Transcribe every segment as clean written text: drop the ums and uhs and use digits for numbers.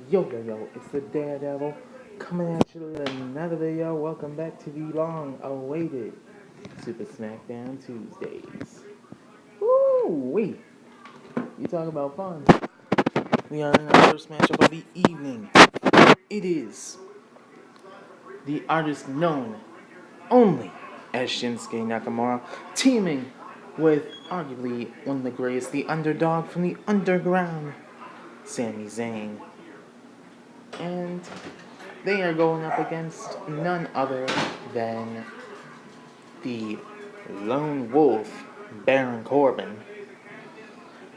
Yo, it's the Daredevil coming at you with another video. Welcome back to the long awaited Super Smackdown Tuesdays. Woo-wee! You talk about fun. We are in our first matchup of the evening. It is the artist known only as Shinsuke Nakamura teaming with arguably one of the greatest, the underdog from the underground, Sami Zayn. And they are going up against none other than the Lone Wolf, Baron Corbin,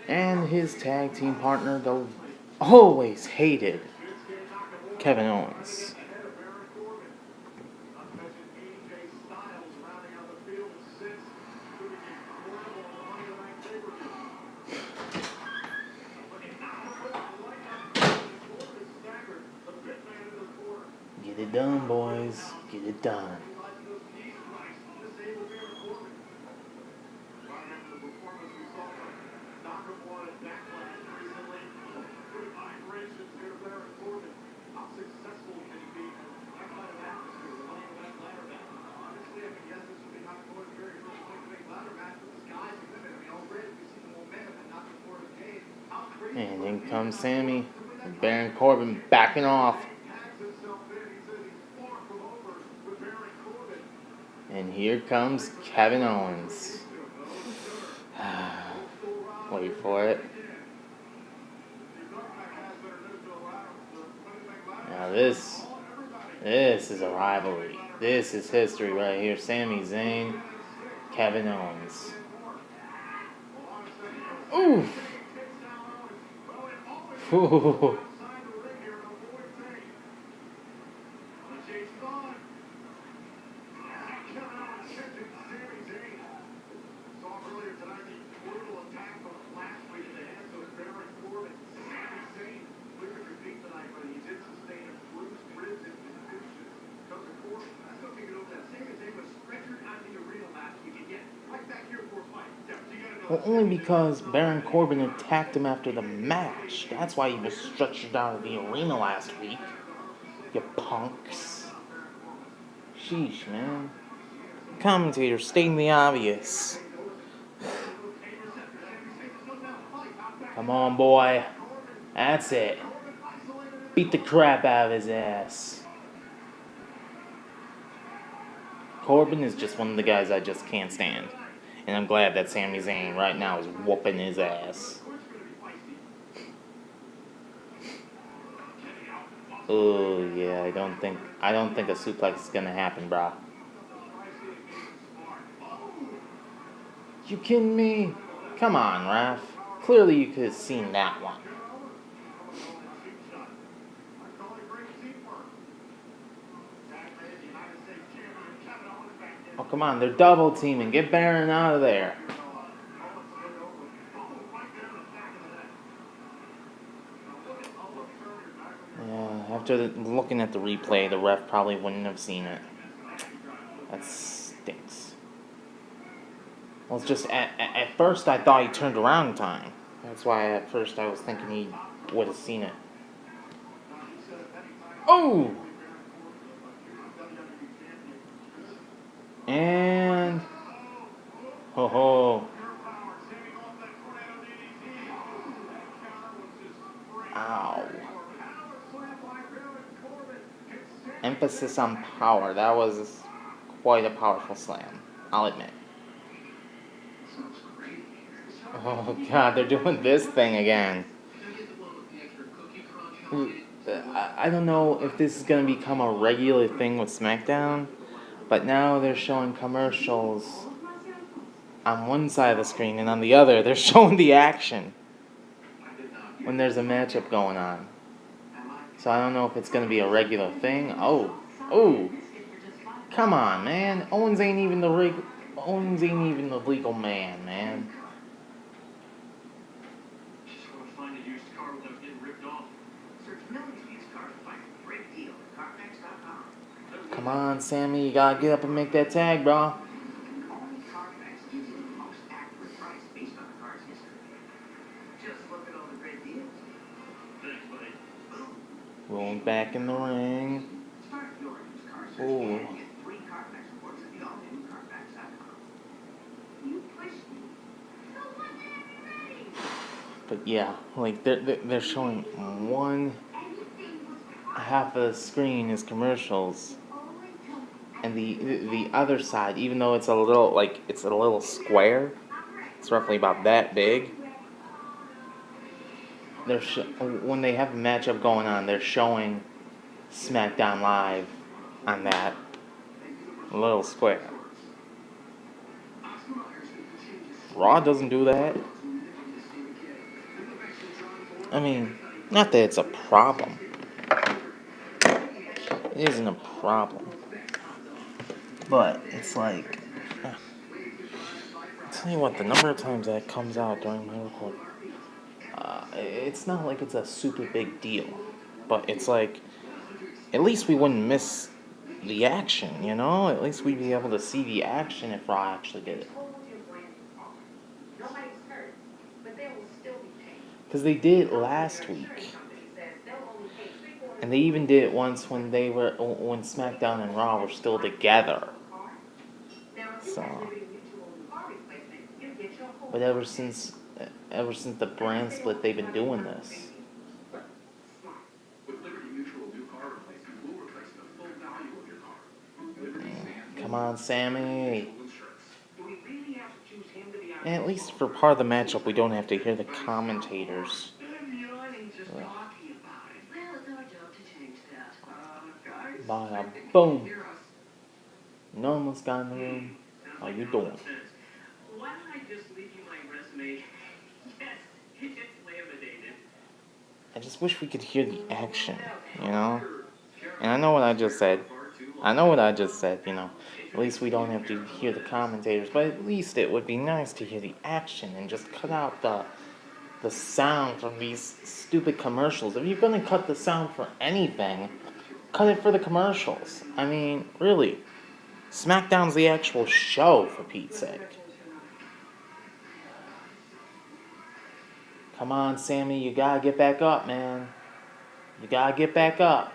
and his tag team partner, the always hated Kevin Owens. Get it done, boys. Get it done. And in comes Sammy. And Baron Corbin backing off. And here comes Kevin Owens. Wait for it. Now this is a rivalry. This is history right here. Sami Zayn, Kevin Owens. Oof. Ooh. Well, only because Baron Corbin attacked him after the match. That's why he was stretched out of the arena last week. You punks. Sheesh, man. Commentator stating the obvious. Come on, boy. That's it. Beat the crap out of his ass. Corbin is just one of the guys I just can't stand. And I'm glad that Sami Zayn right now is whooping his ass. Oh yeah, I don't think a suplex is gonna happen, brah. You kidding me? Come on, Raph. Clearly you could have seen that one. Oh, come on, they're double teaming. Get Baron out of there. Yeah, after looking at the replay, the ref probably wouldn't have seen it. That stinks. Well, it's just, at first I thought he turned around in time. That's why at first I was thinking he would have seen it. Oh! And... Ho-ho. Ow. Emphasis on power. That was quite a powerful slam. I'll admit. Oh god, they're doing this thing again. I don't know if this is going to become a regular thing with Smackdown, but now they're showing commercials on one side of the screen, and on the other they're showing the action when there's a matchup going on. So I don't know if it's going to be a regular thing. Oh, come on, man. Owens ain't even the legal man. Come on, Sammy, you gotta get up and make that tag, bro. Rolling back in the ring. Ooh. But yeah, like they're showing one half of the screen is commercials, and the other side, even though it's a little square, it's roughly about that big. When they have a matchup going on, they're showing Smackdown Live on that little square. Raw doesn't do that. I mean, not that it's a problem. It isn't a problem. But it's like, I'll tell you what, the number of times that comes out during my recording, it's not like it's a super big deal. But it's like, at least we wouldn't miss the action, you know? At least we'd be able to see the action if Raw actually did it. Because they did it last week. And they even did it once when SmackDown and Raw were still together. So, but ever since the brand split, they've been doing this. Come on, Sammy. And at least for part of the matchup, we don't have to hear the commentators. Bada boom. No one's got in the room. How you doing? Why don't I just leave you my resume? Yes, it's laminated. I just wish we could hear the action, you know? And I know what I just said. You know. At least we don't have to hear the commentators, but at least it would be nice to hear the action and just cut out the sound from these stupid commercials. If you're going to cut the sound for anything, cut it for the commercials. I mean, really. SmackDown's the actual show, for Pete's sake. Come on, Sammy, you gotta get back up, man. You gotta get back up.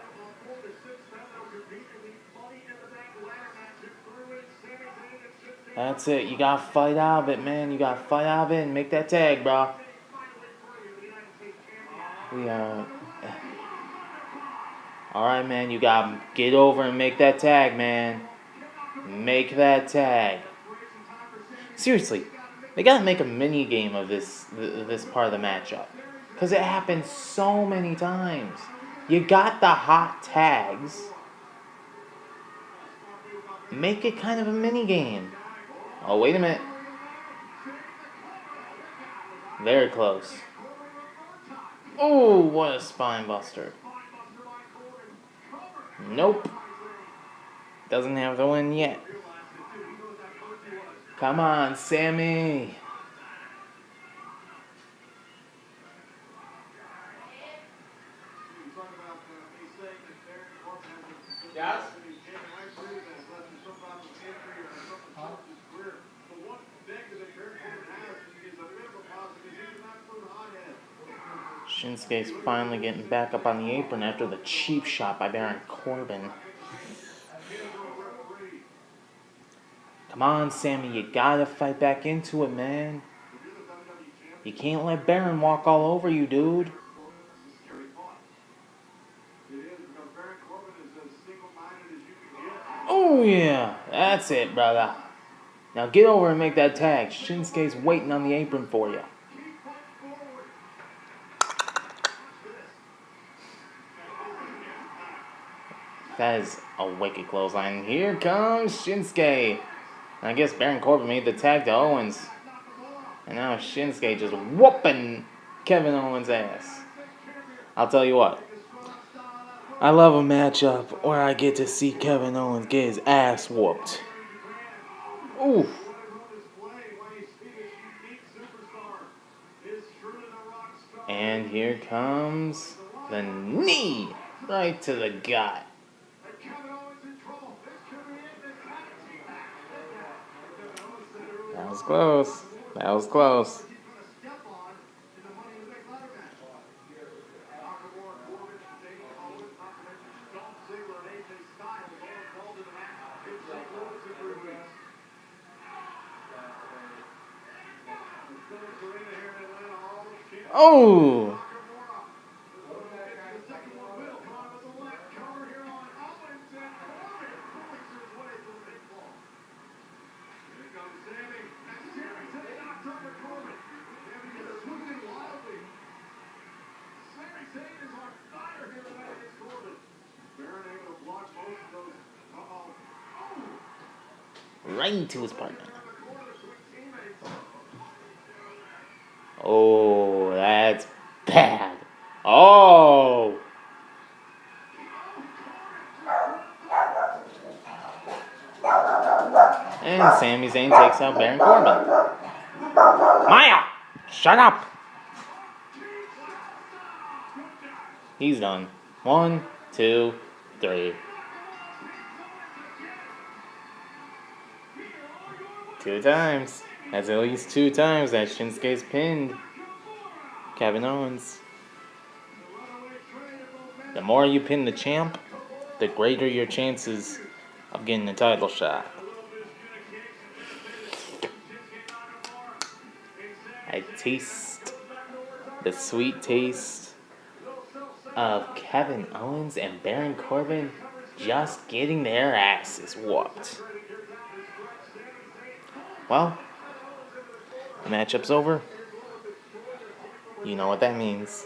That's it. You gotta fight out of it, man. You gotta fight out of it and make that tag, bro. Alright, man. You gotta get over and make that tag, man. Make that tag. Seriously, they gotta make a mini game of this part of the matchup. Because it happens so many times. You got the hot tags. Make it kind of a mini game. Oh, wait a minute. Very close. Oh, what a spine buster. Nope. Doesn't have the win yet. Come on, Sammy. Yes? Shinsuke's finally getting back up on the apron after the cheap shot by Baron Corbin. Come on, Sammy, you gotta fight back into it, man. You can't let Baron walk all over you, dude. Oh, yeah, that's it, brother. Now get over and make that tag. Shinsuke's waiting on the apron for you. That is a wicked clothesline. Here comes Shinsuke. I guess Baron Corbin made the tag to Owens. And now Shinsuke just whooping Kevin Owens' ass. I'll tell you what. I love a matchup where I get to see Kevin Owens get his ass whooped. Ooh. And here comes the knee right to the gut. That was close. That was close. Oh! Right into his partner. Oh, that's bad. Oh! And Sami Zayn takes out Baron Corbin. Maya! Shut up! He's done. 1, 2, 3. 2 times. That's at least 2 times that Shinsuke's pinned Kevin Owens. The more you pin the champ, the greater your chances of getting a title shot. I taste the sweet taste of Kevin Owens and Baron Corbin just getting their asses whooped. Well, the matchup's over. You know what that means.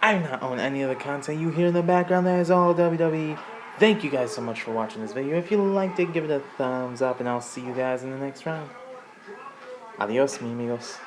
I do not own any of the content you hear in the background. That is all WWE. Thank you guys so much for watching this video. If you liked it, give it a thumbs up, and I'll see you guys in the next round. Adios, mi amigos.